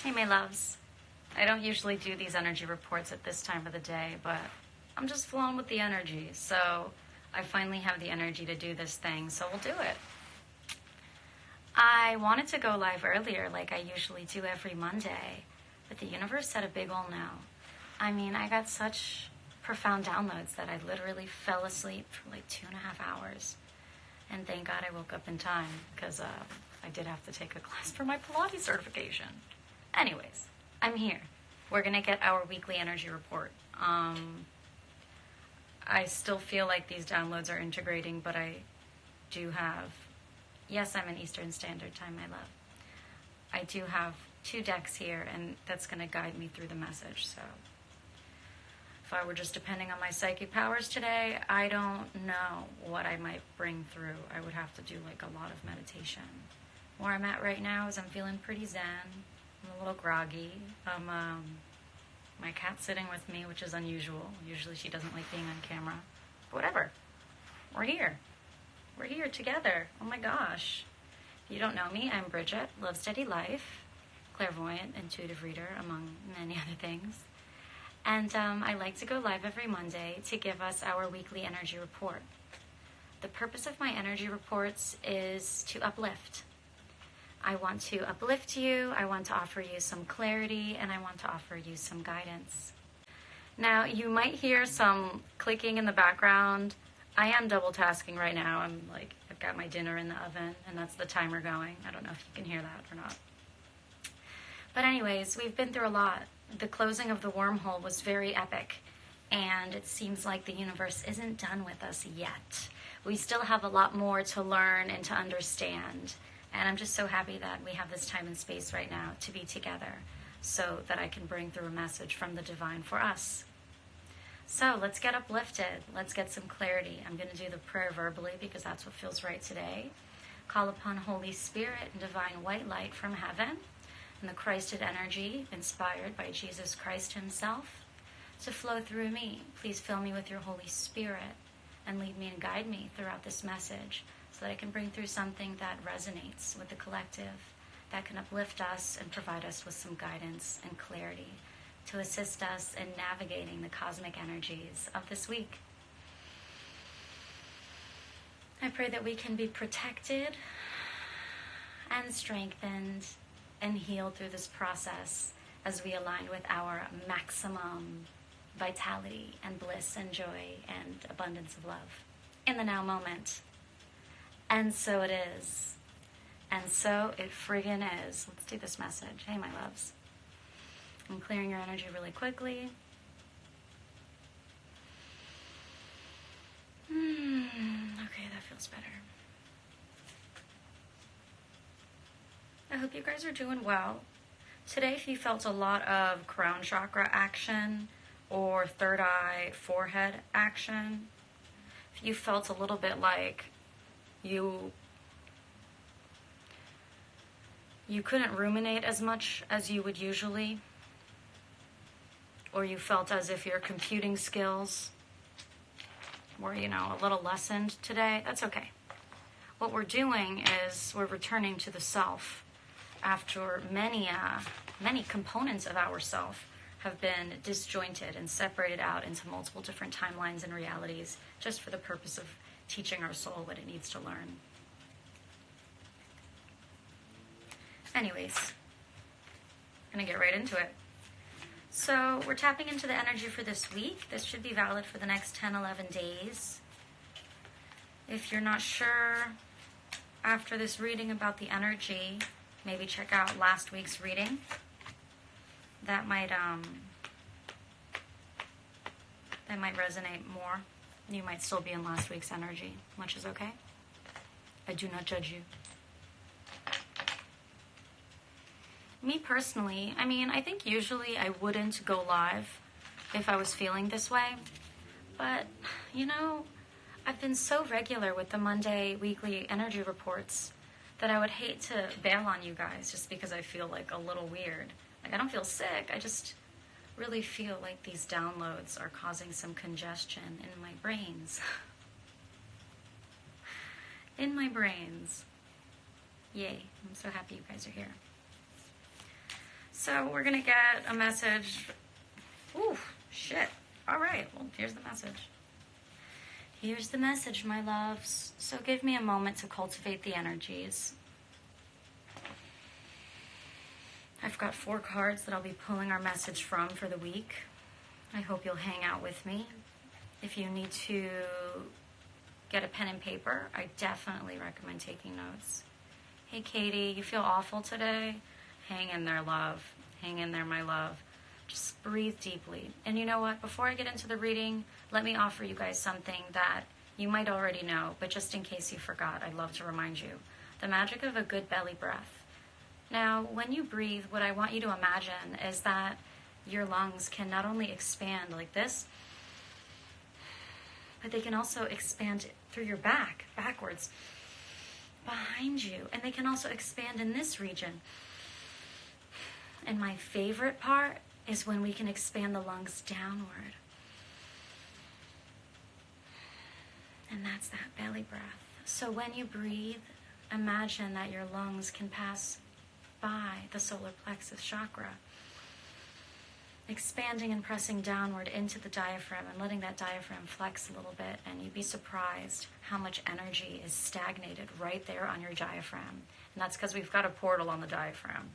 Hey, my loves. I don't usually do these energy reports at this time of the day, but I'm just flowing with the energy. So I finally have the energy to do this thing, so we'll do it. I wanted to go live earlier like I usually do every Monday, but the universe said a big ol' no. I mean, I got such profound downloads that I literally fell asleep for like 2.5 hours. And thank God I woke up in time, because I did have to take a class for my Pilates certification. Anyways, I'm here. We're going to get our weekly energy report. I still feel like these downloads are integrating, but I do have, yes, I'm in Eastern Standard Time, my love. I do have 2 decks here, and that's going to guide me through the message. So if I were just depending on my psychic powers today, I don't know what I might bring through. I would have to do like a lot of meditation. Where I'm at right now is I'm feeling pretty zen. I'm a little groggy. My cat's sitting with me, which is unusual. Usually she doesn't like being on camera. But whatever. We're here. We're here together. Oh my gosh. If you don't know me, I'm Brigette, Love Steady Life, clairvoyant, intuitive reader, among many other things. And I like to go live every Monday to give us our weekly energy report. The purpose of my energy reports is to uplift. I want to uplift you, I want to offer you some clarity, and I want to offer you some guidance. Now, you might hear some clicking in the background. I am double tasking right now. I've got my dinner in the oven, and that's the timer going. I don't know if you can hear that or not. But anyways, we've been through a lot. The closing of the wormhole was very epic, and it seems like the universe isn't done with us yet. We still have a lot more to learn and to understand. And I'm just so happy that we have this time and space right now to be together so that I can bring through a message from the divine for us. So let's get uplifted. Let's get some clarity. I'm going to do the prayer verbally because that's what feels right today. Call upon Holy Spirit and divine white light from heaven and the Christed energy inspired by Jesus Christ himself to flow through me. Please fill me with your Holy Spirit and lead me and guide me throughout this message, so that I can bring through something that resonates with the collective, that can uplift us and provide us with some guidance and clarity to assist us in navigating the cosmic energies of this week. I pray that we can be protected and strengthened and healed through this process as we align with our maximum vitality and bliss and joy and abundance of love in the now moment. And so it is. And so it friggin' is. Let's do this message. Hey, my loves. I'm clearing your energy really quickly. Okay, that feels better. I hope you guys are doing well. Today, if you felt a lot of crown chakra action or third eye, forehead action, if you felt a little bit like you couldn't ruminate as much as you would usually, or you felt as if your computing skills were, a little lessened today, that's okay. What we're doing is we're returning to the self after many components of our self have been disjointed and separated out into multiple different timelines and realities just for the purpose of teaching our soul what it needs to learn. Anyways, I'm gonna get right into it. So we're tapping into the energy for this week. This should be valid for the next 10, 11 days. If you're not sure after this reading about the energy, maybe check out last week's reading. That might resonate more. You might still be in last week's energy, which is okay. I do not judge you. Me personally, I think usually I wouldn't go live if I was feeling this way. But, I've been so regular with the Monday weekly energy reports that I would hate to bail on you guys just because I feel like a little weird. Like, I don't feel sick. I just really feel like these downloads are causing some congestion in my brains. In my brains. Yay. I'm so happy you guys are here. So we're going to get a message. Ooh, shit. All right, well, here's the message. Here's the message, my loves. So give me a moment to cultivate the energies. I've got 4 cards that I'll be pulling our message from for the week. I hope you'll hang out with me. If you need to get a pen and paper, I definitely recommend taking notes. Hey, Katie, you feel awful today? Hang in there, love. Hang in there, my love. Just breathe deeply. And you know what? Before I get into the reading, let me offer you guys something that you might already know, but just in case you forgot, I'd love to remind you. The magic of a good belly breath. Now, when you breathe, what I want you to imagine is that your lungs can not only expand like this, but they can also expand through your back, backwards, behind you. And they can also expand in this region. And my favorite part is when we can expand the lungs downward. And that's that belly breath. So when you breathe, imagine that your lungs can pass by the solar plexus chakra, expanding and pressing downward into the diaphragm and letting that diaphragm flex a little bit, and you'd be surprised how much energy is stagnated right there on your diaphragm. And that's because we've got a portal on the diaphragm.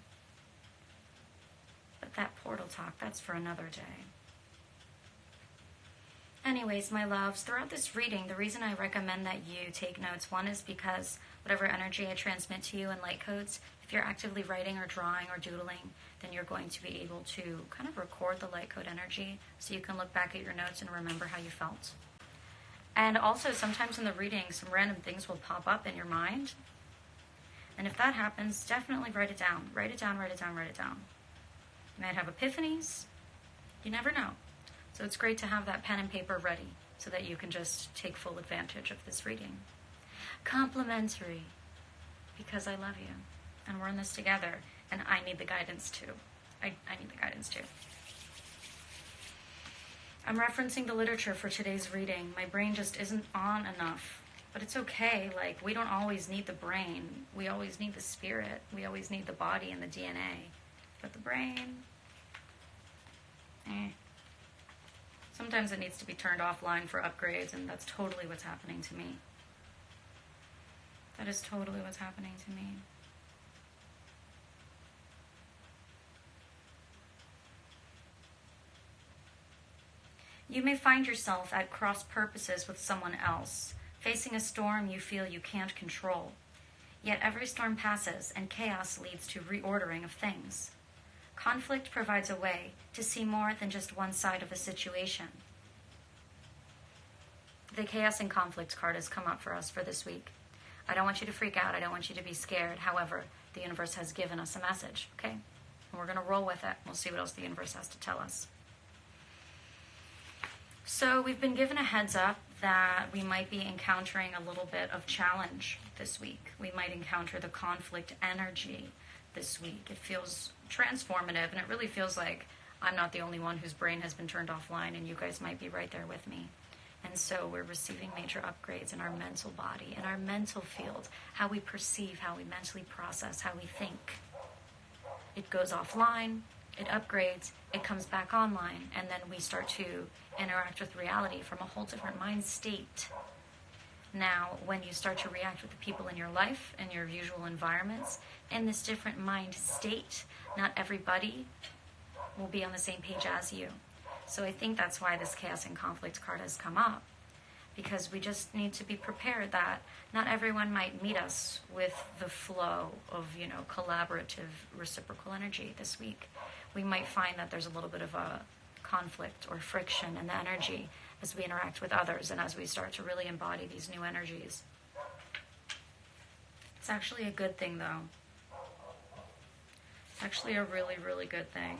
But that portal talk, that's for another day. Anyways, my loves, throughout this reading, the reason I recommend that you take notes, one is because whatever energy I transmit to you in light codes, if you're actively writing or drawing or doodling, then you're going to be able to kind of record the light code energy so you can look back at your notes and remember how you felt. And also, sometimes in the reading, some random things will pop up in your mind. And if that happens, definitely write it down. Write it down, write it down, write it down. You might have epiphanies. You never know. So it's great to have that pen and paper ready so that you can just take full advantage of this reading. Complimentary, because I love you. And we're in this together, and I need the guidance too. I need the guidance too. I'm referencing the literature for today's reading. My brain just isn't on enough. But it's okay. Like, we don't always need the brain. We always need the spirit. We always need the body and the DNA. But the brain, sometimes it needs to be turned offline for upgrades, and that's totally what's happening to me. That is totally what's happening to me. You may find yourself at cross purposes with someone else, facing a storm you feel you can't control. Yet every storm passes, and chaos leads to reordering of things. Conflict provides a way to see more than just one side of a situation. The Chaos and Conflict card has come up for us for this week. I don't want you to freak out. I don't want you to be scared. However, the universe has given us a message, okay? And we're going to roll with it. We'll see what else the universe has to tell us. So we've been given a heads up that we might be encountering a little bit of challenge this week. We might encounter the conflict energy this week. It feels transformative, and it really feels like I'm not the only one whose brain has been turned offline, and you guys might be right there with me. And so we're receiving major upgrades in our mental body, in our mental field, how we perceive, how we mentally process, how we think. It goes offline, it upgrades, it comes back online, and then we start to interact with reality from a whole different mind state. Now, when you start to react with the people in your life, in your usual environments, in this different mind state, not everybody will be on the same page as you. So I think that's why this Chaos and Conflict card has come up, because we just need to be prepared that not everyone might meet us with the flow of, collaborative reciprocal energy this week. We might find that there's a little bit of a conflict or friction in the energy as we interact with others and as we start to really embody these new energies. It's actually a good thing, though. It's actually a really, really good thing.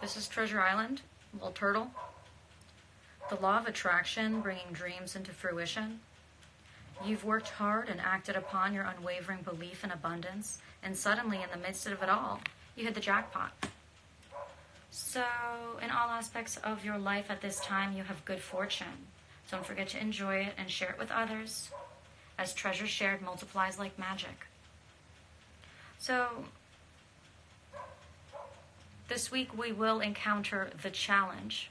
This is Treasure Island, little turtle. The law of attraction, bringing dreams into fruition. You've worked hard and acted upon your unwavering belief in abundance, and suddenly, in the midst of it all, you hit the jackpot. So, in all aspects of your life at this time, you have good fortune. Don't forget to enjoy it and share it with others. as treasure shared multiplies like magic. So this week we will encounter the challenge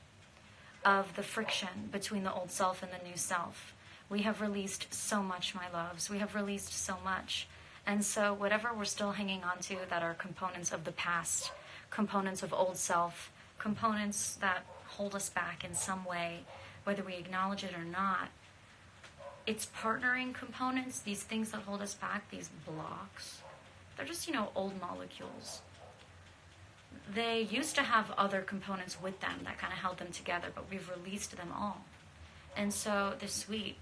of the friction between the old self and the new self. We have released so much, my loves. We have released so much. And so whatever we're still hanging on to that are components of the past, components of old self, components that hold us back in some way, whether we acknowledge it or not, it's partnering components, these things that hold us back, these blocks. They're just, old molecules. They used to have other components with them that kind of held them together, but we've released them all. And so this week,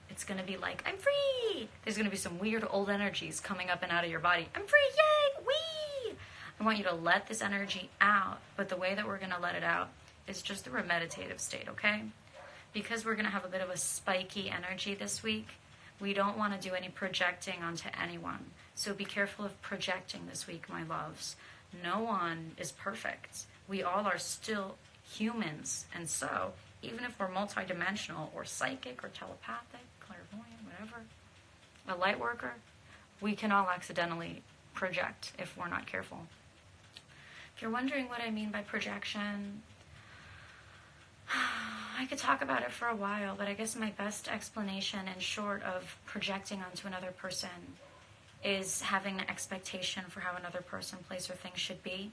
it's going to be like, I'm free! There's going to be some weird old energies coming up and out of your body. I'm free! Yay! Whee! I want you to let this energy out, but the way that we're going to let it out is just through a meditative state, okay? Because we're going to have a bit of a spiky energy this week, we don't want to do any projecting onto anyone. So be careful of projecting this week, my loves. No one is perfect. We all are still humans. And so, even if we're multidimensional or psychic or telepathic, clairvoyant, whatever, a light worker, we can all accidentally project if we're not careful. If you're wondering what I mean by projection, I could talk about it for a while, but I guess my best explanation in short of projecting onto another person is having an expectation for how another person, place, or thing should be,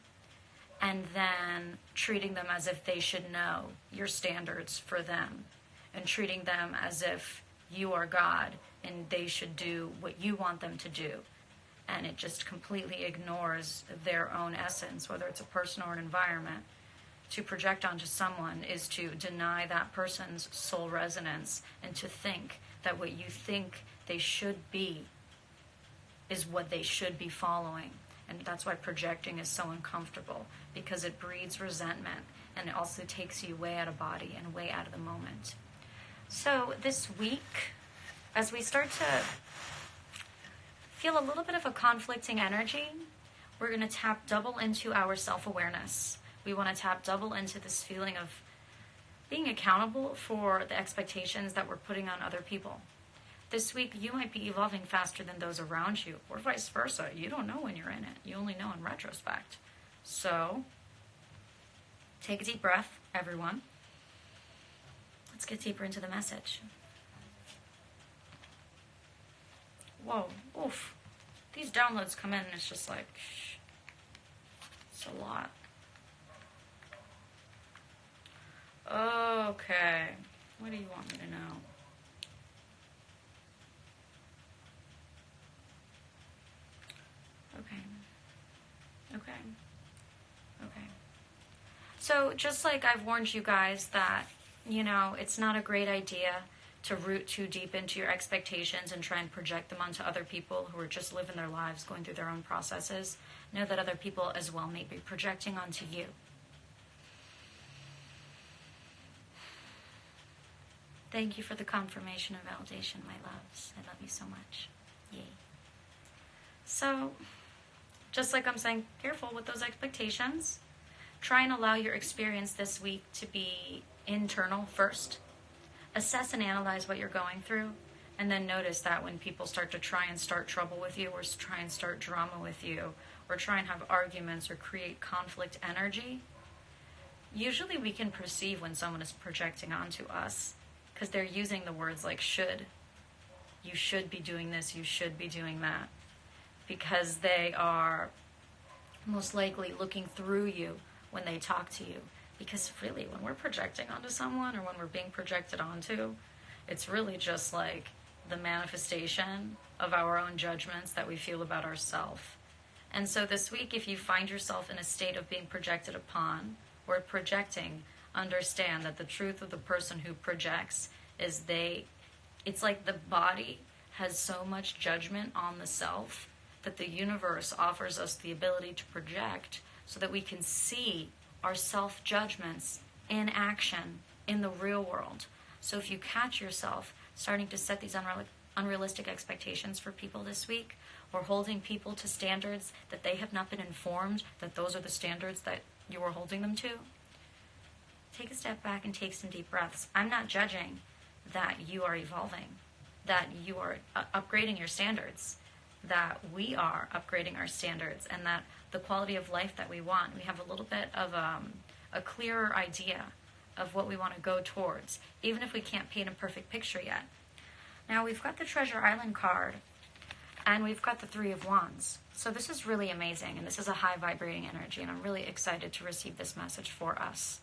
and then treating them as if they should know your standards for them, and treating them as if you are God and they should do what you want them to do. And it just completely ignores their own essence, whether it's a person or an environment. To project onto someone is to deny that person's soul resonance and to think that what you think they should be is what they should be following. And that's why projecting is so uncomfortable, because it breeds resentment and it also takes you way out of body and way out of the moment. So this week, as we start to feel a little bit of a conflicting energy, we're going to tap double into our self-awareness. We want to tap double into this feeling of being accountable for the expectations that we're putting on other people. This week, you might be evolving faster than those around you, or vice versa. You don't know when you're in it. You only know in retrospect. So, take a deep breath, everyone. Let's get deeper into the message. Whoa, oof. These downloads come in and it's just like, it's a lot. Okay, what do you want me to know? Okay. So just like I've warned you guys that, it's not a great idea to root too deep into your expectations and try and project them onto other people who are just living their lives, going through their own processes. Know that other people as well may be projecting onto you. Thank you for the confirmation and validation, my loves. I love you so much. Yay. So, just like I'm saying, careful with those expectations. Try and allow your experience this week to be internal first. Assess and analyze what you're going through, and then notice that when people start to try and start trouble with you, or try and start drama with you, or try and have arguments or create conflict energy, usually we can perceive when someone is projecting onto us, because they're using the words like should. You should be doing this, you should be doing that. Because they are most likely looking through you when they talk to you. Because really, when we're projecting onto someone or when we're being projected onto, it's really just like the manifestation of our own judgments that we feel about ourselves. And so this week, if you find yourself in a state of being projected upon or projecting, understand that the truth of the person who projects is it's like the body has so much judgment on the self that the universe offers us the ability to project so that we can see our self-judgments in action in the real world. So if you catch yourself starting to set these unrealistic expectations for people this week, or holding people to standards that they have not been informed that those are the standards that you are holding them to, take a step back and take some deep breaths. I'm not judging that you are evolving. that you are upgrading your standards, that we are upgrading our standards, and that the quality of life that we want, we have a little bit of a clearer idea of what we want to go towards, even if we can't paint a perfect picture yet. Now we've got the Treasure Island card, and we've got the Three of Wands. So this is really amazing, and this is a high vibrating energy, and I'm really excited to receive this message for us.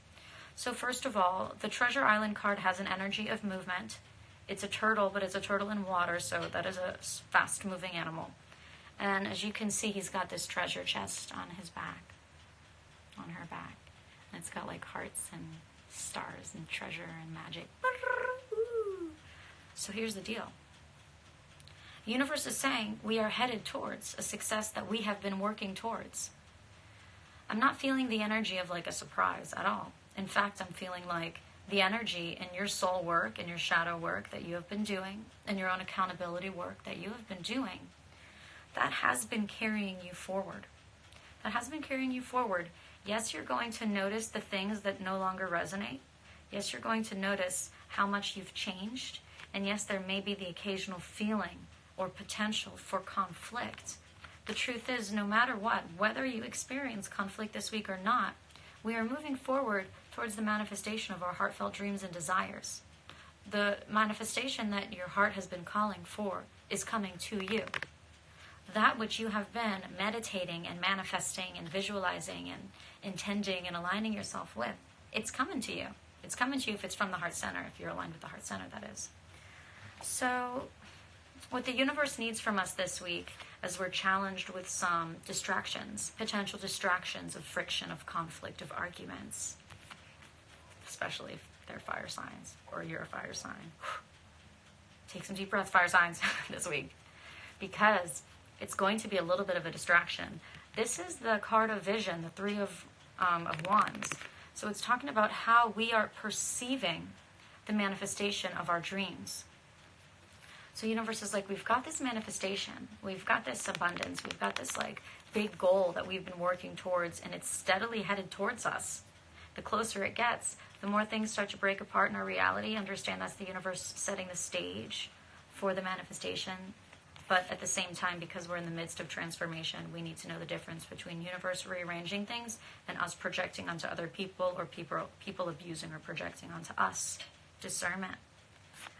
So first of all, the Treasure Island card has an energy of movement. It's a turtle, but it's a turtle in water, so that is a fast-moving animal. And as you can see, he's got this treasure chest on his back, on her back. And it's got like hearts and stars and treasure and magic. So here's the deal. The universe is saying we are headed towards a success that we have been working towards. I'm not feeling the energy of like a surprise at all. In fact, I'm feeling like the energy in your soul work and your shadow work that you have been doing, and your own accountability work that you have been doing, that has been carrying you forward. That has been carrying you forward. Yes, you're going to notice the things that no longer resonate. Yes, you're going to notice how much you've changed. And yes, there may be the occasional feeling or potential for conflict. The truth is, no matter what, whether you experience conflict this week or not, we are moving forward towards the manifestation of our heartfelt dreams and desires. The manifestation that your heart has been calling for is coming to you. That which you have been meditating and manifesting and visualizing and intending and aligning yourself with, it's coming to you. It's coming to you if it's from the heart center, if you're aligned with the heart center, that is. So what the universe needs from us this week, as we're challenged with some distractions, potential distractions of friction, of conflict, of arguments, especially if they're fire signs or you're a fire sign. Take some deep breaths, fire signs, this week, because it's going to be a little bit of a distraction. This is the card of vision, the Three of Wands. So it's talking about how we are perceiving the manifestation of our dreams. So universe is like, we've got this manifestation, we've got this abundance, we've got this like big goal that we've been working towards, and it's steadily headed towards us. The closer it gets, the more things start to break apart in our reality. Understand that's the universe setting the stage for the manifestation. But at the same time, because we're in the midst of transformation, we need to know the difference between universe rearranging things and us projecting onto other people, or people abusing or projecting onto us. Discernment.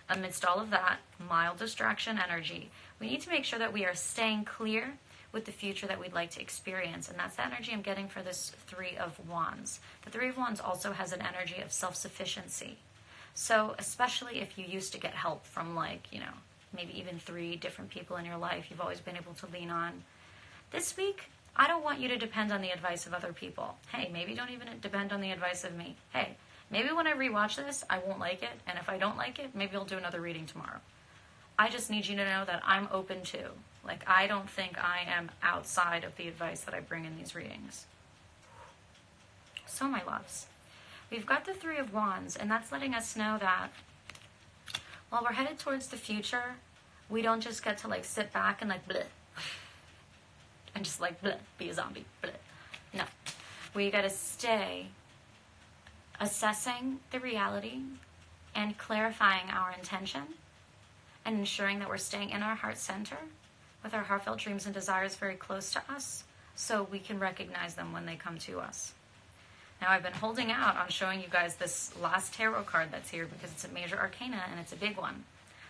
Amidst all of that mild distraction energy, we need to make sure that we are staying clear with the future that we'd like to experience. And that's the energy I'm getting for this Three of Wands. The Three of Wands also has an energy of self-sufficiency. So especially if you used to get help from maybe even 3 different people in your life you've always been able to lean on. This week, I don't want you to depend on the advice of other people. Hey, maybe don't even depend on the advice of me. Hey, maybe when I rewatch this, I won't like it. And if I don't like it, maybe I'll do another reading tomorrow. I just need you to know that I'm open to. I don't think I am outside of the advice that I bring in these readings. So, my loves, we've got the Three of Wands, and that's letting us know that while we're headed towards the future, we don't just get to sit back and bleh, and just bleh, be a zombie, bleh. No. We got to stay assessing the reality and clarifying our intention and ensuring that we're staying in our heart center with our heartfelt dreams and desires very close to us, so we can recognize them when they come to us. Now, I've been holding out on showing you guys this last tarot card that's here because it's a major arcana and it's a big one.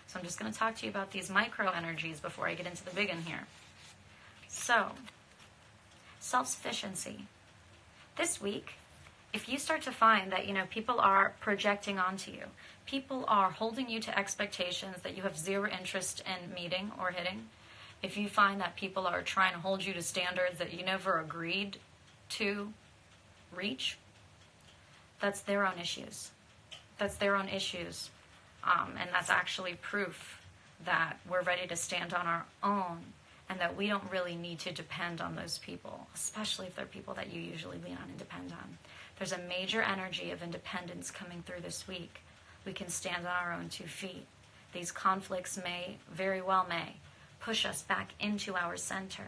So I'm just going to talk to you about these micro energies before I get into the big one here. So, self-sufficiency. This week, if you start to find that, people are projecting onto you, people are holding you to expectations that you have zero interest in meeting or hitting, if you find that people are trying to hold you to standards that you never agreed to reach, that's their own issues. That's their own issues. And that's actually proof that we're ready to stand on our own and that we don't really need to depend on those people, especially if they're people that you usually lean on and depend on. There's a major energy of independence coming through this week. We can stand on our own 2 feet. These conflicts very well may, push us back into our center,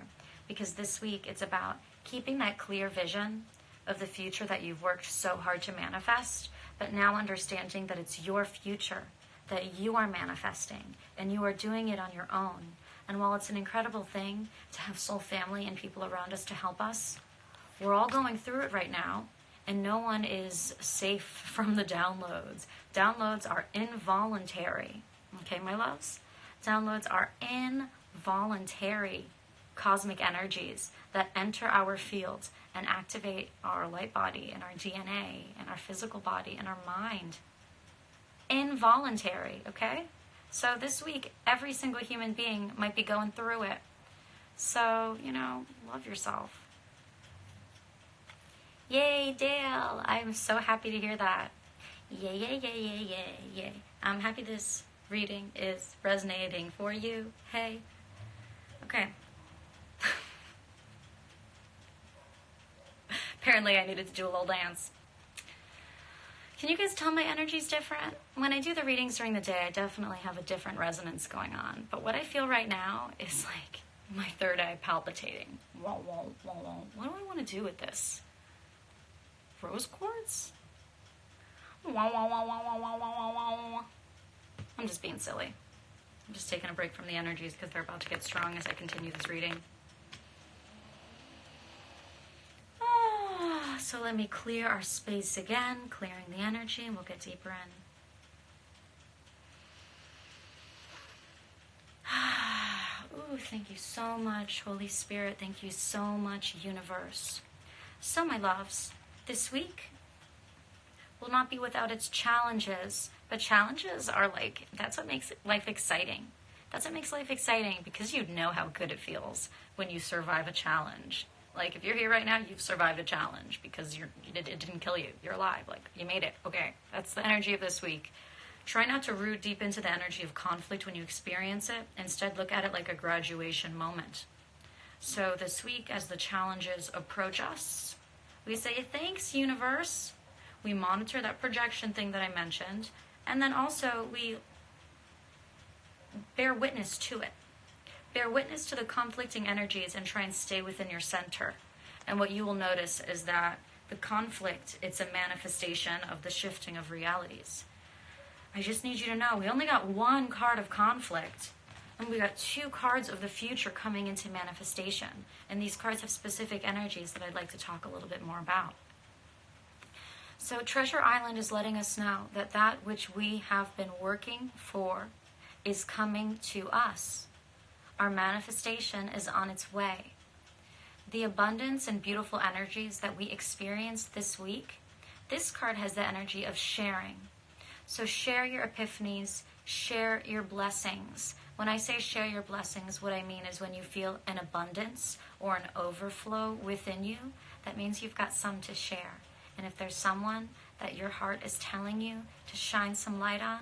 because this week it's about keeping that clear vision of the future that you've worked so hard to manifest, but now understanding that it's your future that you are manifesting, and you are doing it on your own. And while it's an incredible thing to have soul family and people around us to help us, we're all going through it right now, and no one is safe from the downloads. Downloads are involuntary. Okay, my loves? Downloads are involuntary cosmic energies that enter our fields and activate our light body and our DNA and our physical body and our mind. Involuntary, okay? So this week, every single human being might be going through it. So, love yourself. Yay, Dale! I'm so happy to hear that. Yay, yay, yay, yay, yay, yay. I'm happy this reading is resonating for you. Hey. Okay. Apparently I needed to do a little dance. Can you guys tell my energy's different? When I do the readings during the day, I definitely have a different resonance going on. But what I feel right now is like my third eye palpitating. Wah, wah, wah, wah. What do I want to do with this? Rose quartz? Wah, wah, wah, wah, wah, wah, wah, wah, wah. I'm just being silly. I'm just taking a break from the energies because they're about to get strong as I continue this reading. So let me clear our space again, clearing the energy, and we'll get deeper in. Ooh, thank you so much, Holy Spirit. Thank you so much, Universe. So, my loves, this week will not be without its challenges, but challenges are that's what makes life exciting. That's what makes life exciting, because you know how good it feels when you survive a challenge. Like, if you're here right now, you've survived a challenge because it didn't kill you. You're alive. Like, you made it. Okay, that's the energy of this week. Try not to root deep into the energy of conflict when you experience it. Instead, look at it like a graduation moment. So this week, as the challenges approach us, we say, thanks, universe. We monitor that projection thing that I mentioned. And then also, we bear witness to it. Bear witness to the conflicting energies and try and stay within your center. And what you will notice is that the conflict, it's a manifestation of the shifting of realities. I just need you to know, we only got one card of conflict, and we got 2 cards of the future coming into manifestation. And these cards have specific energies that I'd like to talk a little bit more about. So Treasure Island is letting us know that which we have been working for is coming to us. Our manifestation is on its way. The abundance and beautiful energies that we experienced this week, this card has the energy of sharing. So share your epiphanies, share your blessings. When I say share your blessings, what I mean is when you feel an abundance or an overflow within you, that means you've got some to share. And if there's someone that your heart is telling you to shine some light on,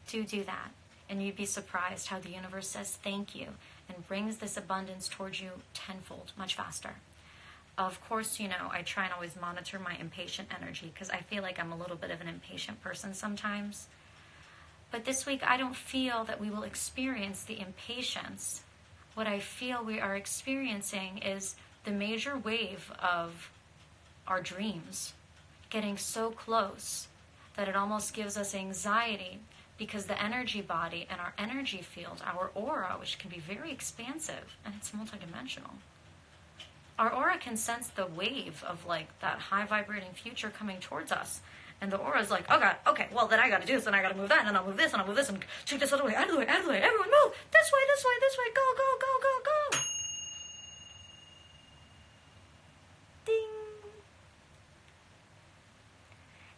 do that. And you'd be surprised how the universe says thank you and brings this abundance towards you tenfold, much faster. Of course, I try and always monitor my impatient energy because I feel like I'm a little bit of an impatient person sometimes. But this week, I don't feel that we will experience the impatience. What I feel we are experiencing is the major wave of our dreams getting so close that it almost gives us anxiety, because the energy body and our energy field, our aura, which can be very expansive, and it's multidimensional. Our aura can sense the wave of that high vibrating future coming towards us. And the aura is like, oh God, okay, well then I gotta do this, and I gotta move that, and I'll move this, and I'll move this, and shoot this other way, out of the way, everyone move! This way, go, go, go, go, go! Ding!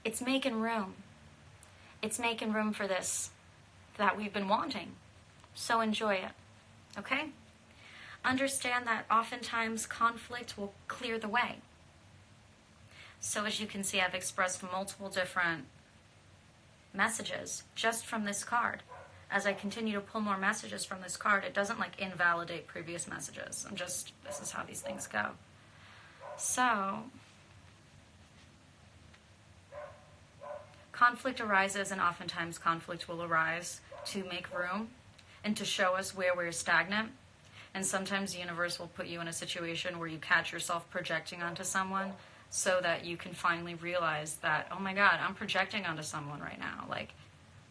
It's making room. It's making room for this that we've been wanting. So enjoy it, okay? Understand that oftentimes conflict will clear the way. So as you can see, I've expressed multiple different messages just from this card. As I continue to pull more messages from this card, it doesn't invalidate previous messages. This is how these things go. So, conflict arises, and oftentimes conflict will arise to make room and to show us where we're stagnant. And sometimes the universe will put you in a situation where you catch yourself projecting onto someone so that you can finally realize that, oh my God, I'm projecting onto someone right now.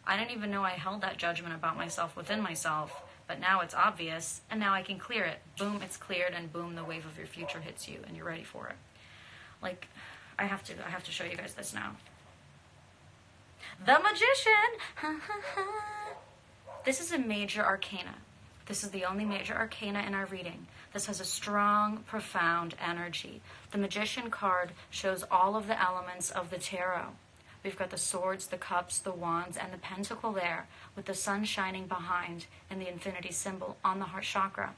I didn't even know I held that judgment about myself within myself, but now it's obvious, and now I can clear it. Boom, it's cleared, and boom, the wave of your future hits you, and you're ready for it. Like, I have to show you guys this now. The Magician! This is a major arcana. This is the only major arcana in our reading. This has a strong, profound energy. The Magician card shows all of the elements of the tarot. We've got the swords, the cups, the wands, and the pentacle there, with the sun shining behind and the infinity symbol on the heart chakra.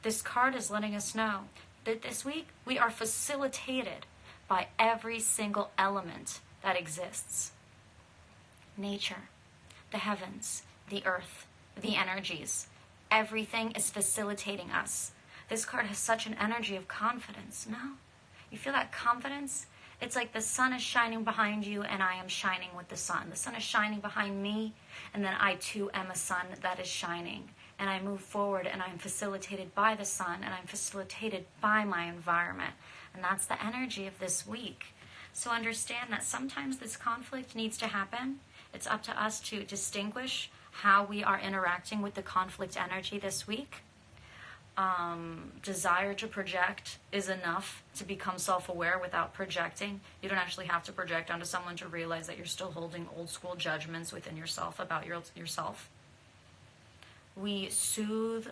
This card is letting us know that this week we are facilitated by every single element that exists. Nature, the heavens, the earth, the energies. Everything is facilitating us. This card has such an energy of confidence, no? You feel that confidence? It's like the sun is shining behind you and I am shining with the sun. The sun is shining behind me and then I too am a sun that is shining. And I move forward and I'm facilitated by the sun and I'm facilitated by my environment. And that's the energy of this week. So understand that sometimes this conflict needs to happen. It's up to us to distinguish how we are interacting with the conflict energy this week. Desire to project is enough to become self-aware without projecting. You don't actually have to project onto someone to realize that you're still holding old school judgments within yourself about yourself. We soothe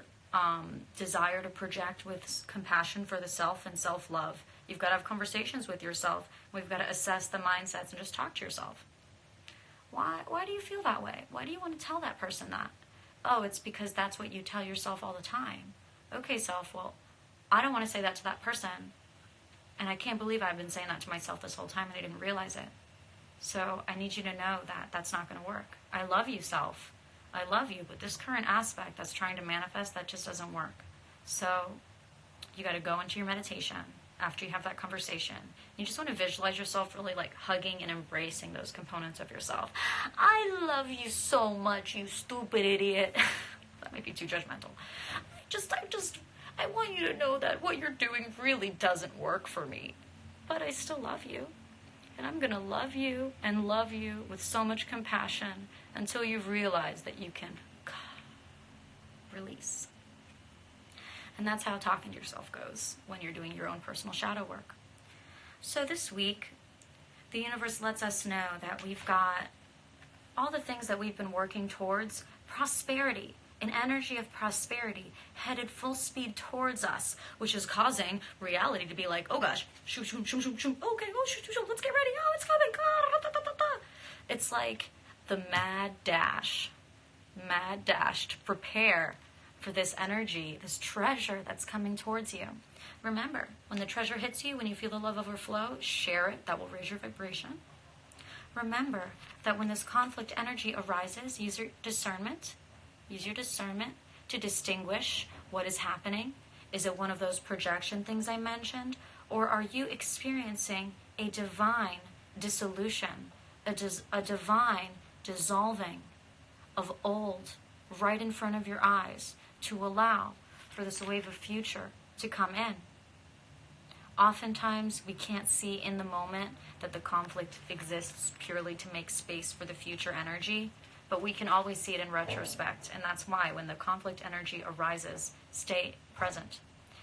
desire to project with compassion for the self and self-love. You've got to have conversations with yourself. We've got to assess the mindsets and just talk to yourself. Why do you feel that way? Why do you want to tell that person that? Oh, it's because that's what you tell yourself all the time. Okay, self, well, I don't want to say that to that person. And I can't believe I've been saying that to myself this whole time and I didn't realize it. So I need you to know that that's not going to work. I love you, self. I love you, but this current aspect that's trying to manifest, that just doesn't work. So you got to go into your meditation after you have that conversation. You just want to visualize yourself really like hugging and embracing those components of yourself. I love you so much, you stupid idiot. That might be too judgmental. I want you to know that what you're doing really doesn't work for me. But I still love you. And I'm going to love you with so much compassion until you've realized that you can release. And that's how talking to yourself goes when you're doing your own personal shadow work. So this week, the universe lets us know that we've got all the things that we've been working towards, prosperity, an energy of prosperity headed full speed towards us, which is causing reality to be like, oh gosh, shoot, shoot, shoot, shoot, shoot, okay, oh, shoot, shoot, shoot, let's get ready, oh, it's coming, It's like the mad dash to prepare for this energy, this treasure that's coming towards you. Remember, when the treasure hits you, when you feel the love overflow, share it, that will raise your vibration. Remember that when this conflict energy arises, use your discernment to distinguish what is happening. Is it one of those projection things I mentioned? Or are you experiencing a divine dissolution, a divine dissolving of old right in front of your eyes to allow for this wave of future to come in? Oftentimes, we can't see in the moment that the conflict exists purely to make space for the future energy, but we can always see it in retrospect. And that's why when the conflict energy arises, stay present.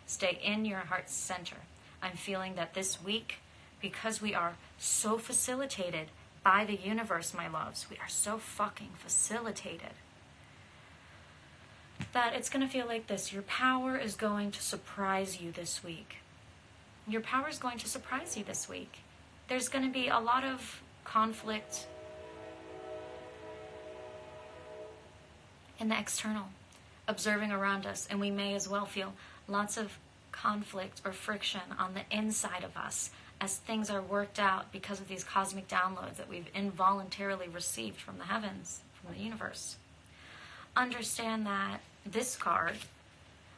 Stay in your heart's center. I'm feeling that this week, because we are so facilitated by the universe, my loves, we are so fucking facilitated, that it's going to feel like this. Your power is going to surprise you this week. Your power is going to surprise you this week. There's going to be a lot of conflict in the external, observing around us, and we may as well feel lots of conflict or friction on the inside of us as things are worked out because of these cosmic downloads that we've involuntarily received from the heavens, from the universe. Understand that this card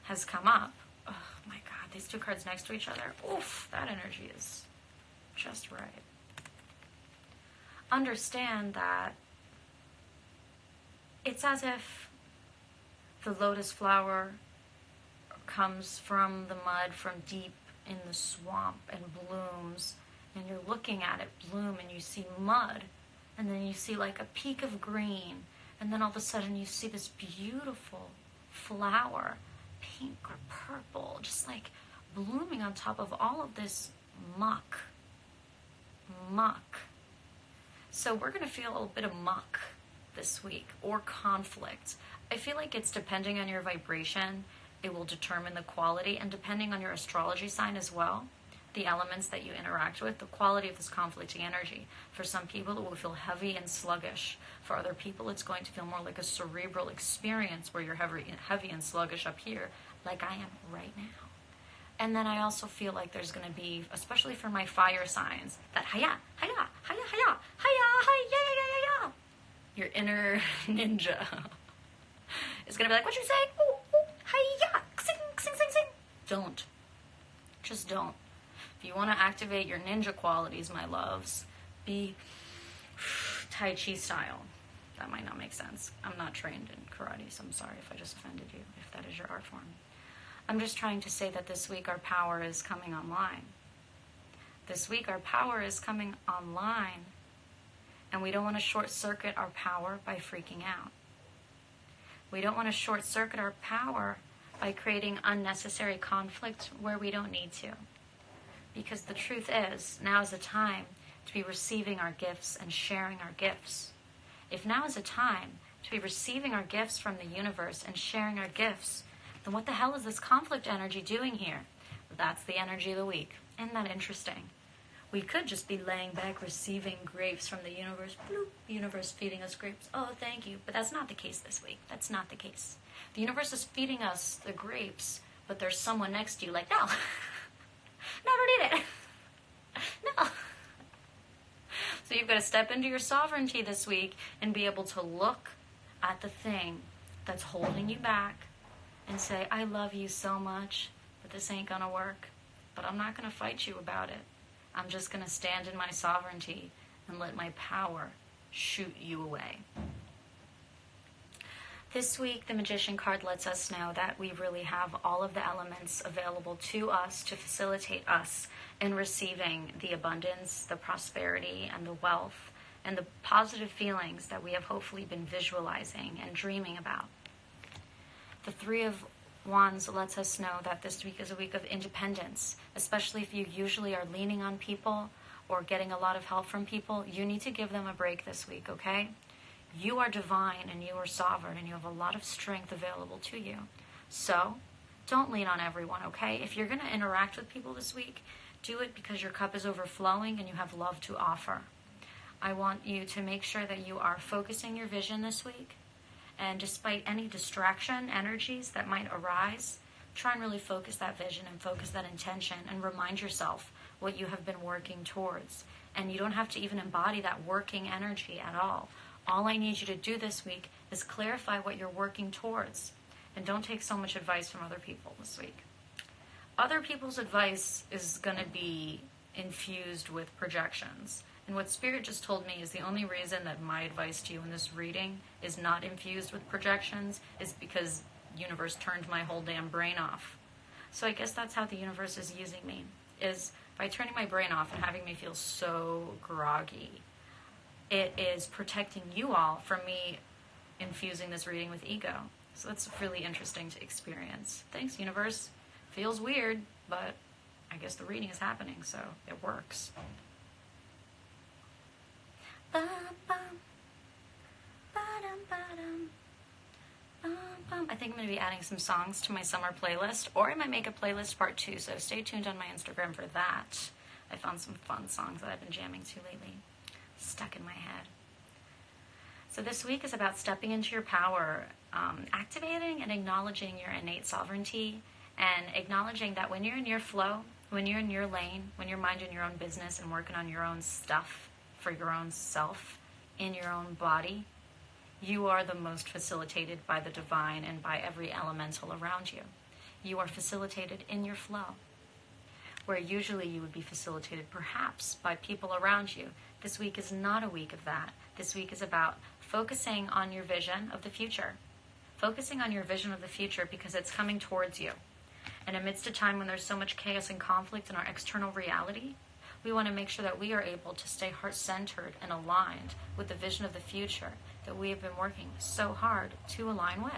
has come up. Oh my God, these two cards next to each other. Oof, that energy is just right. Understand that it's as if the lotus flower comes from the mud from deep in the swamp and blooms, and you're looking at it bloom and you see mud and then you see like a peak of green, and then all of a sudden you see this beautiful flower, pink or purple, just like blooming on top of all of this muck. So we're going to feel a little bit of muck this week, or conflict. I feel like it's depending on your vibration, it will determine the quality, and depending on your astrology sign as well, the elements that you interact with, the quality of this conflicting energy. For some people, it will feel heavy and sluggish. For other people, it's going to feel more like a cerebral experience where you're heavy and sluggish up here, like I am right now. And then I also feel like there's going to be, especially for my fire signs, that hiya, hiya, hiya, hiya, hiya, hiya, hiya, your inner ninja is going to be like, what you say? Ooh, ooh, hiya, sing, sing, sing, sing. Don't. Just don't. If you want to activate your ninja qualities, my loves, be Tai Chi style. That might not make sense. I'm not trained in karate, so I'm sorry if I just offended you, if that is your art form. I'm just trying to say that this week our power is coming online. This week our power is coming online, and we don't want to short circuit our power by freaking out. We don't want to short circuit our power by creating unnecessary conflict where we don't need to. Because the truth is, now is the time to be receiving our gifts and sharing our gifts. If now is a time to be receiving our gifts from the universe and sharing our gifts, then what the hell is this conflict energy doing here? That's the energy of the week. Isn't that interesting? We could just be laying back receiving grapes from the universe. Bloop, universe feeding us grapes. Oh, thank you. But that's not the case this week. That's not the case. The universe is feeding us the grapes, but there's someone next to you like, no. No, don't eat it. No. So you've got to step into your sovereignty this week and be able to look at the thing that's holding you back and say, I love you so much, but this ain't going to work. But I'm not going to fight you about it. I'm just going to stand in my sovereignty and let my power shoot you away. This week, the Magician card lets us know that we really have all of the elements available to us to facilitate us in receiving the abundance, the prosperity, and the wealth, and the positive feelings that we have hopefully been visualizing and dreaming about. The Three of Wands lets us know that this week is a week of independence, especially if you usually are leaning on people or getting a lot of help from people. You need to give them a break this week, okay? You are divine and you are sovereign and you have a lot of strength available to you. So don't lean on everyone, okay? If you're going to interact with people this week, do it because your cup is overflowing and you have love to offer. I want you to make sure that you are focusing your vision this week. And despite any distraction energies that might arise, try and really focus that vision and focus that intention and remind yourself what you have been working towards. And you don't have to even embody that working energy at all. All I need you to do this week is clarify what you're working towards. And don't take so much advice from other people this week. Other people's advice is going to be infused with projections. And what Spirit just told me is the only reason that my advice to you in this reading is not infused with projections is because the universe turned my whole damn brain off. So I guess that's how the universe is using me, is by turning my brain off and having me feel so groggy. It is protecting you all from me infusing this reading with ego. So that's really interesting to experience. Thanks, universe. Feels weird, but I guess the reading is happening, so it works. I think I'm going to be adding some songs to my summer playlist, or I might make a playlist part 2, so stay tuned on my Instagram for that. I found some fun songs that I've been jamming to lately, stuck in my head. So this week is about stepping into your power, activating and acknowledging your innate sovereignty, and acknowledging that when you're in your flow, when you're in your lane, when you're minding your own business and working on your own stuff for your own self, in your own body, you are the most facilitated by the divine and by every elemental around you. You are facilitated in your flow, where usually you would be facilitated perhaps by people around you. This week is not a week of that. This week is about focusing on your vision of the future. Focusing on your vision of the future because it's coming towards you. And amidst a time when there's so much chaos and conflict in our external reality, We want to make sure that we are able to stay heart-centered and aligned with the vision of the future that we have been working so hard to align with.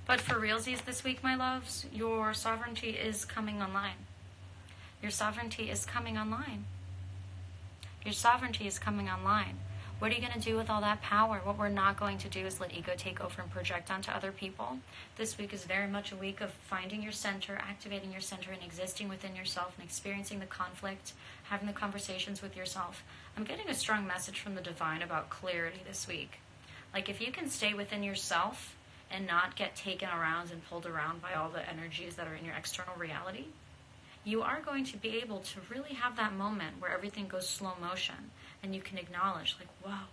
But for realsies this week, my loves, your sovereignty is coming online. Your sovereignty is coming online. Your sovereignty is coming online. What are you going to do with all that power? What we're not going to do is let ego take over and project onto other people. This week is very much a week of finding your center, activating your center, and existing within yourself and experiencing the conflict, having the conversations with yourself. I'm getting a strong message from the divine about clarity this week. Like, if you can stay within yourself and not get taken around and pulled around by all the energies that are in your external reality, you are going to be able to really have that moment where everything goes slow motion and you can acknowledge, like, whoa,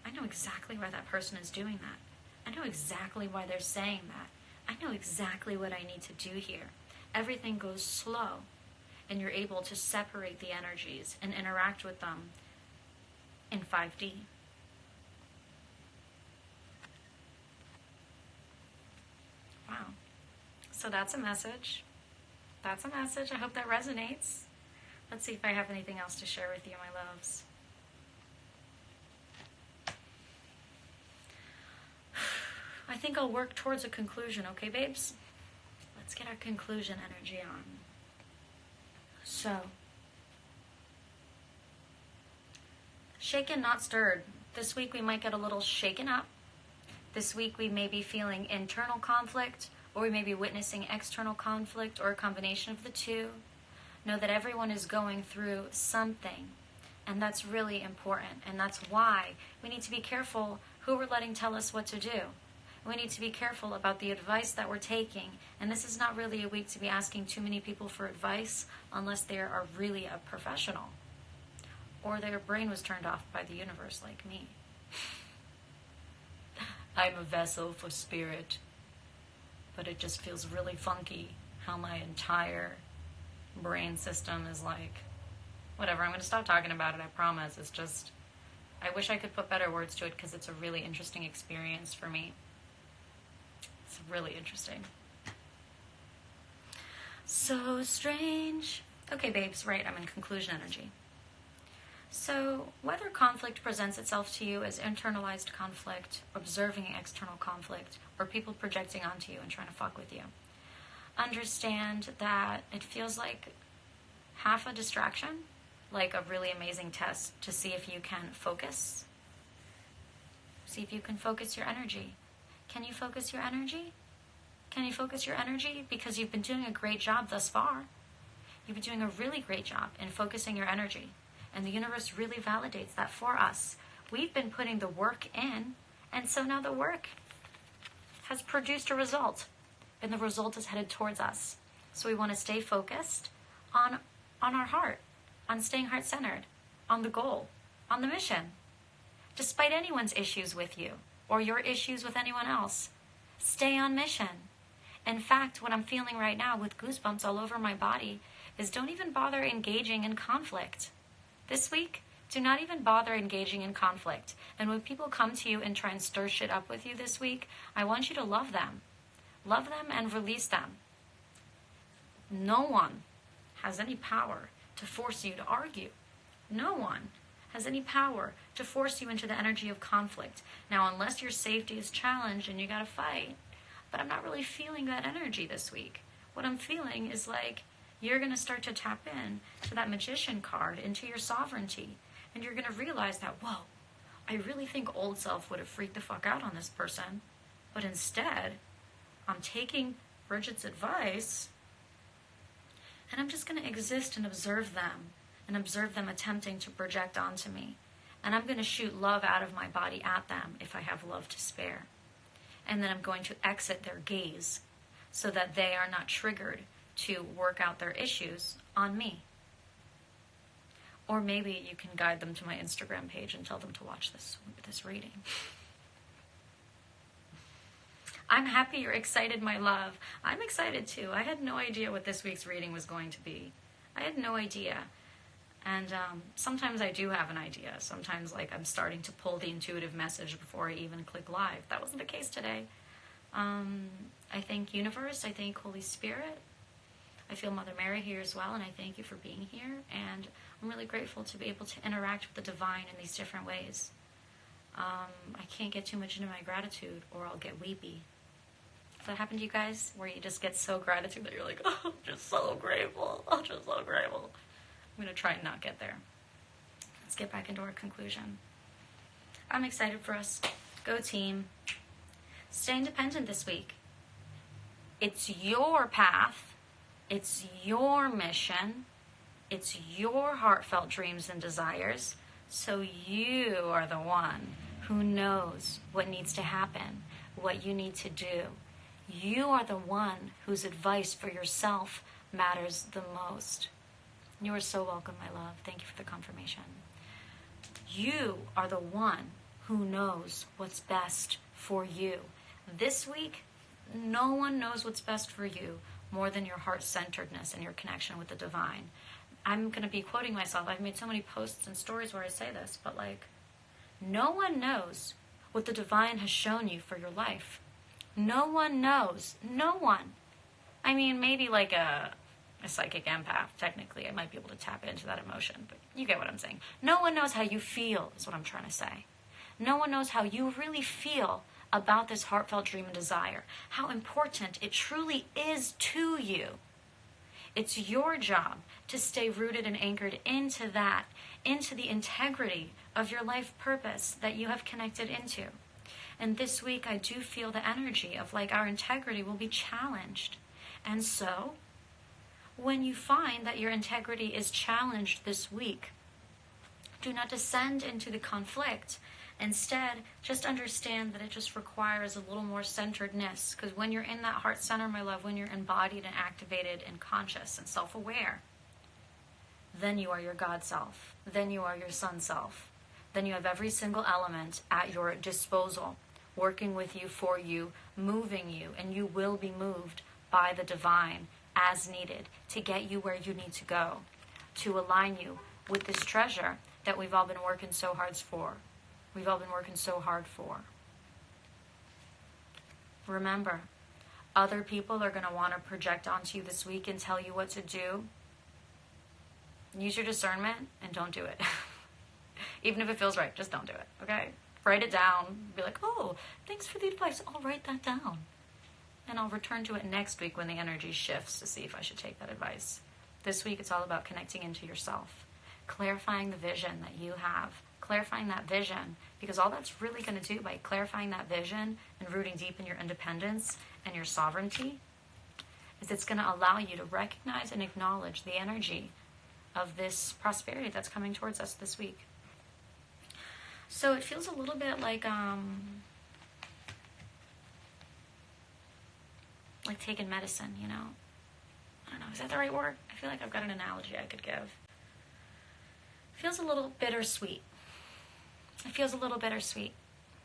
I know exactly why that person is doing that. I know exactly why they're saying that. I know exactly what I need to do here. Everything goes slow, and you're able to separate the energies and interact with them in 5D. Wow. So that's a message. That's a message. I hope that resonates. Let's see if I have anything else to share with you, my loves. I think I'll work towards a conclusion, okay, babes? Let's get our conclusion energy on. So, shaken, not stirred. This week we might get a little shaken up. This week we may be feeling internal conflict, or we may be witnessing external conflict, or a combination of the two. Know that everyone is going through something, and that's really important, and that's why we need to be careful who we're letting tell us what to do. We need to be careful about the advice that we're taking, and this is not really a week to be asking too many people for advice unless they are really a professional, or their brain was turned off by the universe like me. I'm a vessel for spirit, but it just feels really funky how my entire brain system is like, whatever, I'm going to stop talking about it, I promise. It's just, I wish I could put better words to it because it's a really interesting experience for me. It's really interesting. So strange. Okay, babes, right, I'm in conclusion energy. So, whether conflict presents itself to you as internalized conflict, observing external conflict, or people projecting onto you and trying to fuck with you, understand that it feels like half a distraction, like a really amazing test to see if you can focus. See if you can focus your energy. Can you focus your energy? Can you focus your energy? Because you've been doing a great job thus far. You've been doing a really great job in focusing your energy. And the universe really validates that for us. We've been putting the work in, and so now the work has produced a result. And the result is headed towards us. So we want to stay focused on our heart, on staying heart-centered, on the goal, on the mission. Despite anyone's issues with you, or your issues with anyone else, stay on mission. In fact, what I'm feeling right now with goosebumps all over my body is don't even bother engaging in conflict. This week, do not even bother engaging in conflict. And when people come to you and try and stir shit up with you this week, I want you to love them. Love them and release them. No one has any power to force you to argue. No one has any power to force you into the energy of conflict. Now, unless your safety is challenged and you gotta fight, but I'm not really feeling that energy this week. What I'm feeling is like you're gonna start to tap in to that magician card, into your sovereignty, and you're gonna realize that, whoa, I really think old self would have freaked the fuck out on this person, but instead, I'm taking Brigitte's advice, and I'm just gonna exist and observe them attempting to project onto me. And I'm going to shoot love out of my body at them if I have love to spare. And then I'm going to exit their gaze so that they are not triggered to work out their issues on me. Or maybe you can guide them to my Instagram page and tell them to watch this reading. I'm happy you're excited, my love. I'm excited too. I had no idea what this week's reading was going to be. I had no idea. And sometimes I do have an idea. Sometimes, like, I'm starting to pull the intuitive message before I even click live. That wasn't the case today. I thank universe. I thank Holy Spirit. I feel Mother Mary here as well, and I thank you for being here. And I'm really grateful to be able to interact with the divine in these different ways. I can't get too much into my gratitude or I'll get weepy. Does that happen to you guys? Where you just get so gratitude that you're like, oh, I'm just so grateful. I'm just so grateful. I'm going to try and not get there. Let's get back into our conclusion. I'm excited for us. Go team. Stay independent this week. It's your path. It's your mission. It's your heartfelt dreams and desires. So you are the one who knows what needs to happen, what you need to do. You are the one whose advice for yourself matters the most. You are so welcome, my love. Thank you for the confirmation. You are the one who knows what's best for you. This week, no one knows what's best for you more than your heart-centeredness and your connection with the divine. I'm going to be quoting myself. I've made so many posts and stories where I say this, but no one knows what the divine has shown you for your life. No one knows. No one. I mean, maybe like a psychic empath, technically. I might be able to tap into that emotion, but you get what I'm saying. No one knows how you feel, is what I'm trying to say. No one knows how you really feel about this heartfelt dream and desire, how important it truly is to you. It's your job to stay rooted and anchored into that, into the integrity of your life purpose that you have connected into. And this week, I do feel the energy of our integrity will be challenged. And so, when you find that your integrity is challenged this week, do not descend into the conflict. Instead, just understand that it just requires a little more centeredness. Because when you're in that heart center, my love, when you're embodied and activated and conscious and self-aware, then you are your God self. Then you are your sun self. Then you have every single element at your disposal, working with you, for you, moving you, and you will be moved by the divine as needed to get you where you need to go, to align you with this treasure that we've all been working so hard for. We've all been working so hard for. Remember, other people are going to want to project onto you this week and tell you what to do. Use your discernment and don't do it. Even if it feels right, just don't do it, okay? Write it down. Be like, oh, thanks for the advice. I'll write that down. And I'll return to it next week when the energy shifts to see if I should take that advice. This week, it's all about connecting into yourself, clarifying the vision that you have, clarifying that vision, because all that's really going to do by clarifying that vision and rooting deep in your independence and your sovereignty is it's going to allow you to recognize and acknowledge the energy of this prosperity that's coming towards us this week. So it feels a little bit like taking medicine, you know? I don't know, is that the right word? I feel like I've got an analogy I could give. It feels a little bittersweet. It feels a little bittersweet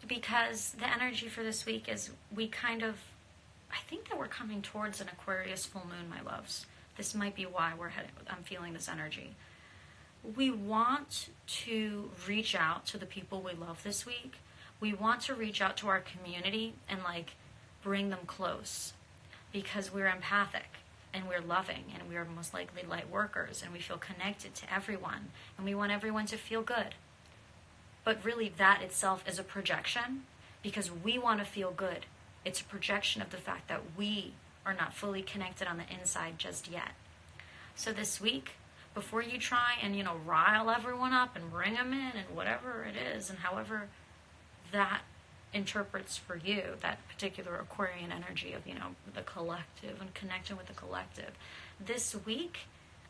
because the energy for this week is I think that we're coming towards an Aquarius full moon, my loves. This might be why I'm feeling this energy. We want to reach out to the people we love this week. We want to reach out to our community and bring them close because we're empathic and we're loving and we're most likely light workers and we feel connected to everyone and we want everyone to feel good. But really that itself is a projection because we want to feel good. It's a projection of the fact that we are not fully connected on the inside just yet. So this week, before you try and, rile everyone up and bring them in and whatever it is and however that interprets for you, that particular Aquarian energy of, the collective and connection with the collective. This week,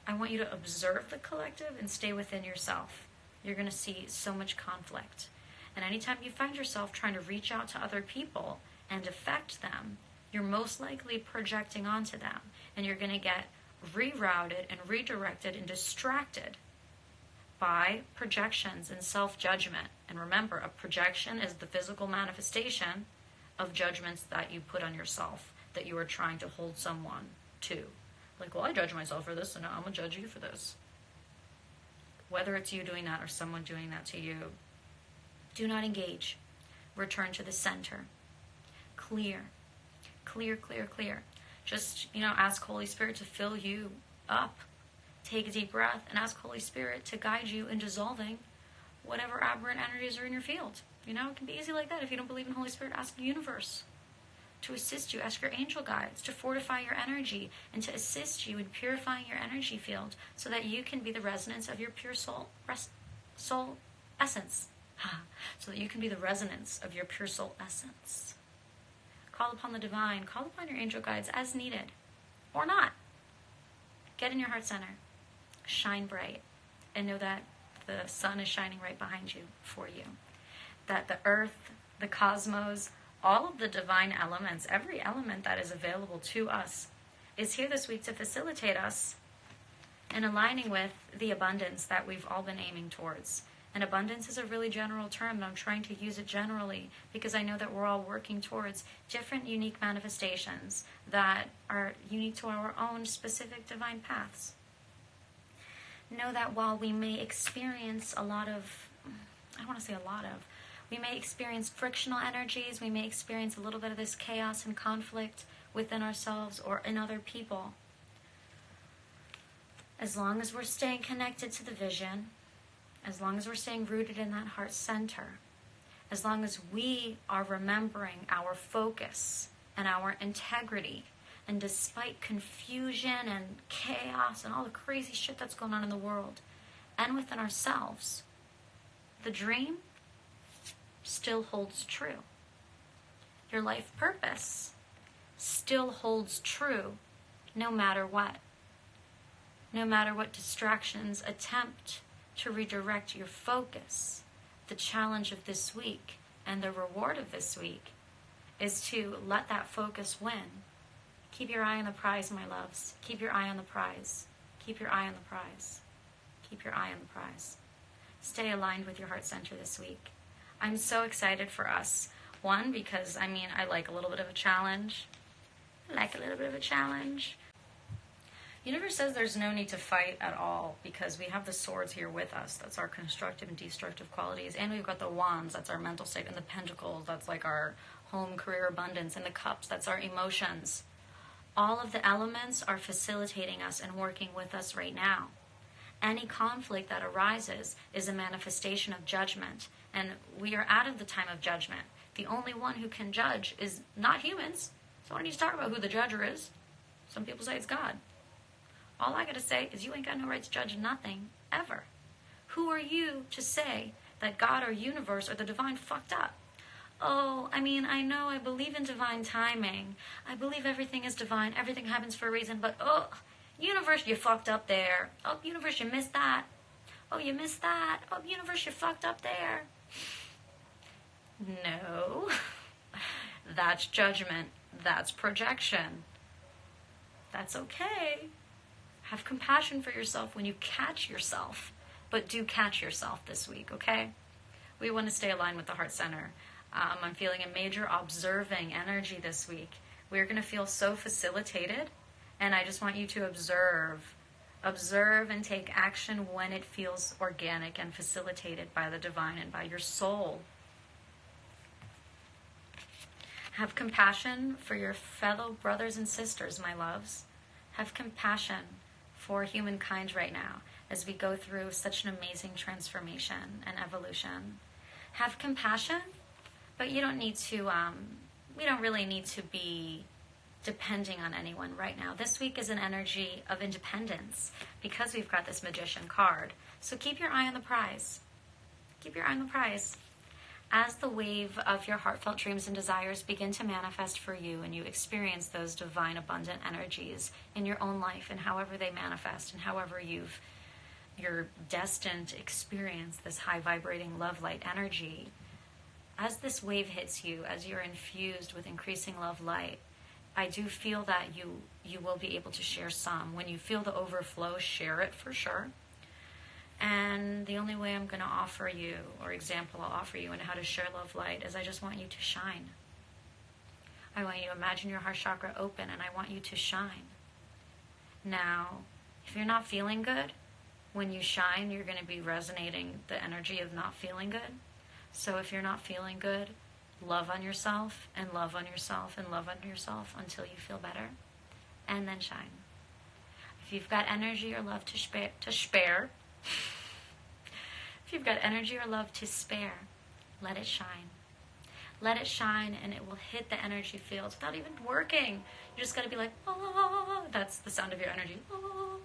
I want you to observe the collective and stay within yourself. You're going to see so much conflict. And anytime you find yourself trying to reach out to other people and affect them, you're most likely projecting onto them. And you're going to get rerouted and redirected and distracted by projections and self-judgment. And remember, a projection is the physical manifestation of judgments that you put on yourself, that you are trying to hold someone to. I judge myself for this, and now I'm going to judge you for this. Whether it's you doing that or someone doing that to you, do not engage. Return to the center. Clear. Clear, clear, clear. Just, ask Holy Spirit to fill you up. Take a deep breath and ask Holy Spirit to guide you in dissolving whatever aberrant energies are in your field. It can be easy like that. If you don't believe in Holy Spirit, ask the universe to assist you. Ask your angel guides to fortify your energy and to assist you in purifying your energy field so that you can be the resonance of your pure soul essence. So that you can be the resonance of your pure soul essence. Call upon the divine. Call upon your angel guides as needed. Or not. Get in your heart center. Shine bright. And know that the sun is shining right behind you for you. That the earth, the cosmos, all of the divine elements, every element that is available to us is here this week to facilitate us in aligning with the abundance that we've all been aiming towards. And abundance is a really general term, and I'm trying to use it generally because I know that we're all working towards different unique manifestations that are unique to our own specific divine paths. Know that while we may experience we may experience frictional energies, we may experience a little bit of this chaos and conflict within ourselves or in other people. As long as we're staying connected to the vision, as long as we're staying rooted in that heart center, as long as we are remembering our focus and our integrity, and despite confusion and chaos and all the crazy shit that's going on in the world and within ourselves, the dream still holds true. Your life purpose still holds true no matter what. No matter what distractions attempt to redirect your focus, the challenge of this week and the reward of this week is to let that focus win. Keep your eye on the prize, my loves. Keep your eye on the prize. Keep your eye on the prize. Keep your eye on the prize. Stay aligned with your heart center this week. I'm so excited for us. One, because, I like a little bit of a challenge. Universe says there's no need to fight at all because we have the swords here with us. That's our constructive and destructive qualities. And we've got the wands, that's our mental state, and the pentacles, that's like our home, career, abundance, and the cups, that's our emotions. All of the elements are facilitating us and working with us right now. Any conflict that arises is a manifestation of judgment, and we are out of the time of judgment. The only one who can judge is not humans, so I don't need to talk about who the judger is. Some people say it's God. All I gotta say is you ain't got no right to judge nothing, ever. Who are you to say that God or universe or the divine fucked up? Oh, I know I believe in divine timing. I believe everything is divine. Everything happens for a reason. But, universe, you fucked up there. Oh, universe, you missed that. Oh, you missed that. Oh, universe, you fucked up there. No. That's judgment. That's projection. That's okay. Have compassion for yourself when you catch yourself. But do catch yourself this week, okay? We want to stay aligned with the heart center. I'm feeling a major observing energy this week. We're going to feel so facilitated, and I just want you to observe and take action when it feels organic and facilitated by the divine and by your soul. Have compassion for your fellow brothers and sisters, my loves. Have compassion for humankind right now as we go through such an amazing transformation and evolution. Have compassion. But you don't need to, we don't really need to be depending on anyone right now. This week is an energy of independence because we've got this Magician card. So keep your eye on the prize. Keep your eye on the prize. As the wave of your heartfelt dreams and desires begin to manifest for you and you experience those divine abundant energies in your own life and however they manifest and however you're destined to experience this high vibrating love light energy, as this wave hits you, as you're infused with increasing love light, I do feel that you will be able to share some. When you feel the overflow, share it for sure. And the only way I'm going to offer you, or example I'll offer you in how to share love light, is I just want you to shine. I want you to imagine your heart chakra open, and I want you to shine. Now, if you're not feeling good, when you shine, you're going to be resonating the energy of not feeling good. So if you're not feeling good, love on yourself and love on yourself and love on yourself until you feel better. and then shine. If you've got energy or love to spare, if you've got energy or love to spare, let it shine. Let it shine, and it will hit the energy fields without even working. You just got to be like, oh, that's the sound of your energy. Oh.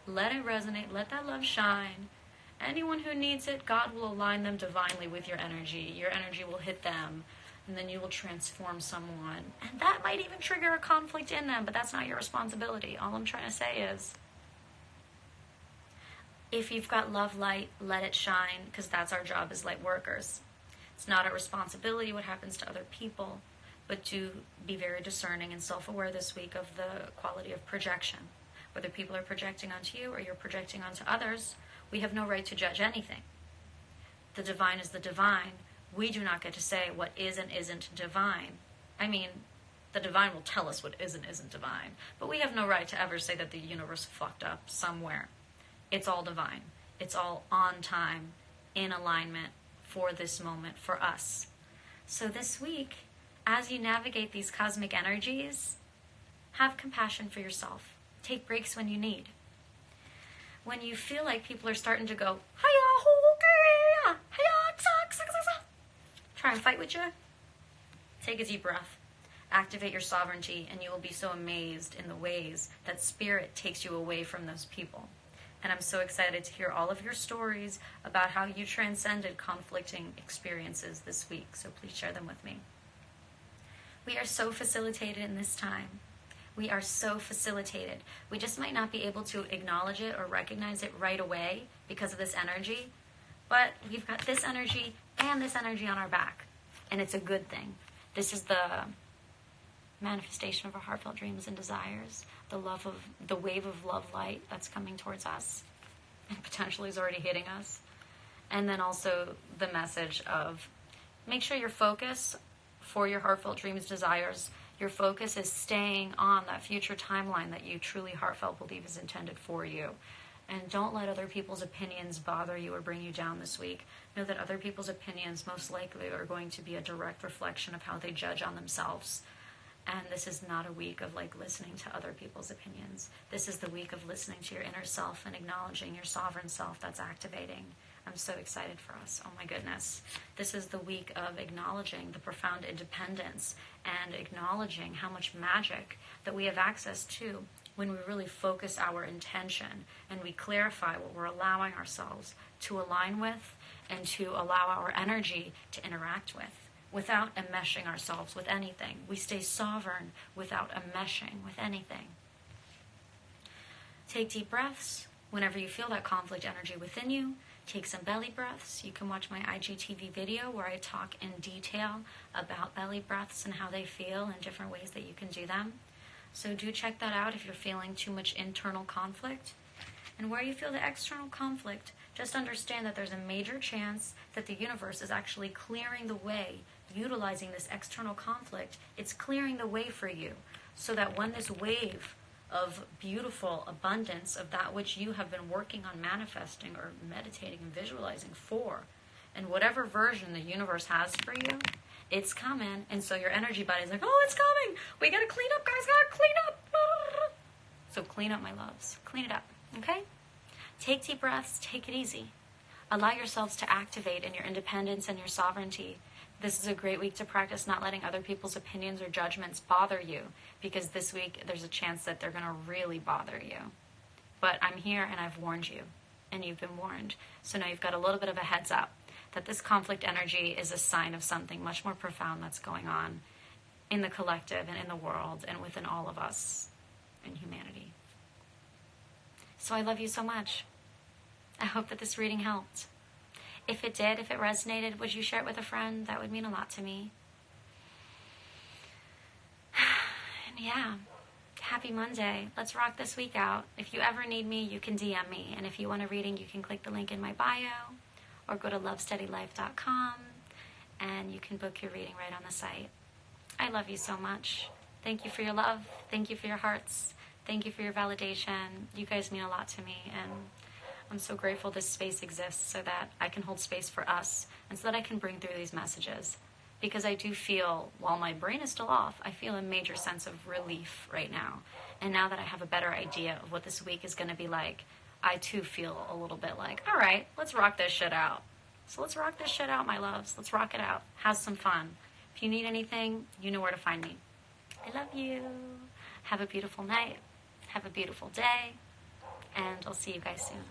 Let it resonate. Let that love shine. Anyone who needs it, God will align them divinely with your energy. Your energy will hit them, and then you will transform someone. And that might even trigger a conflict in them, but that's not your responsibility. All I'm trying to say is, if you've got love light, let it shine, because that's our job as light workers. It's not our responsibility what happens to other people, but to be very discerning and self-aware this week of the quality of projection. Whether people are projecting onto you or you're projecting onto others, we have no right to judge anything. The divine is the divine. We do not get to say what is and isn't divine. I mean, the divine will tell us what is and isn't divine, but we have no right to ever say that the universe fucked up somewhere. It's all divine. It's all on time, in alignment, for this moment, for us. So this week, as you navigate these cosmic energies, have compassion for yourself. Take breaks when you need. When you feel like people are starting to go, try and fight with you, take a deep breath. Activate your sovereignty, and you will be so amazed in the ways that spirit takes you away from those people. And I'm so excited to hear all of your stories about how you transcended conflicting experiences this week. So please share them with me. We are so facilitated in this time. We are so facilitated. We just might not be able to acknowledge it or recognize it right away because of this energy. But we've got this energy and this energy on our back. And it's a good thing. This is the manifestation of our heartfelt dreams and desires, the wave of love light that's coming towards us and potentially is already hitting us. And then also the message of make sure your focus for your heartfelt dreams, desires, your focus is staying on that future timeline that you truly heartfelt believe is intended for you. And don't let other people's opinions bother you or bring you down this week. Know that other people's opinions most likely are going to be a direct reflection of how they judge on themselves. And this is not a week of listening to other people's opinions. This is the week of listening to your inner self and acknowledging your sovereign self that's activating. I'm so excited for us. Oh my goodness. This is the week of acknowledging the profound independence and acknowledging how much magic that we have access to when we really focus our intention and we clarify what we're allowing ourselves to align with and to allow our energy to interact with, without enmeshing ourselves with anything. We stay sovereign without enmeshing with anything. Take deep breaths. Whenever you feel that conflict energy within you, take some belly breaths. You can watch my IGTV video where I talk in detail about belly breaths and how they feel and different ways that you can do them. So do check that out if you're feeling too much internal conflict. And where you feel the external conflict, just understand that there's a major chance that the universe is actually clearing the way, utilizing this external conflict. It's clearing the way for you so that when this wave of beautiful abundance of that which you have been working on manifesting or meditating and visualizing for, and whatever version the universe has for you, it's coming. And so your energy body's like, oh, it's coming. We got to clean up, guys. Got to clean up. So clean up, my loves. Clean it up, okay? Take deep breaths. Take it easy. Allow yourselves to activate in your independence and your sovereignty. This is a great week to practice not letting other people's opinions or judgments bother you, because this week there's a chance that they're going to really bother you. But I'm here and I've warned you, and you've been warned. So now you've got a little bit of a heads up that this conflict energy is a sign of something much more profound that's going on in the collective and in the world and within all of us in humanity. So I love you so much. I hope that this reading helped. If it did, if it resonated, would you share it with a friend? That would mean a lot to me. And yeah, happy Monday. Let's rock this week out. If you ever need me, you can DM me. And if you want a reading, you can click the link in my bio or go to lovesteadylife.com and you can book your reading right on the site. I love you so much. Thank you for your love. Thank you for your hearts. Thank you for your validation. You guys mean a lot to me, and I'm so grateful this space exists so that I can hold space for us and so that I can bring through these messages because I do feel, while my brain is still off, I feel a major sense of relief right now. And now that I have a better idea of what this week is going to be like, I too feel a little bit like, all right, let's rock this shit out. So let's rock this shit out, my loves. Let's rock it out. Have some fun. If you need anything, you know where to find me. I love you. Have a beautiful night. Have a beautiful day. And I'll see you guys soon.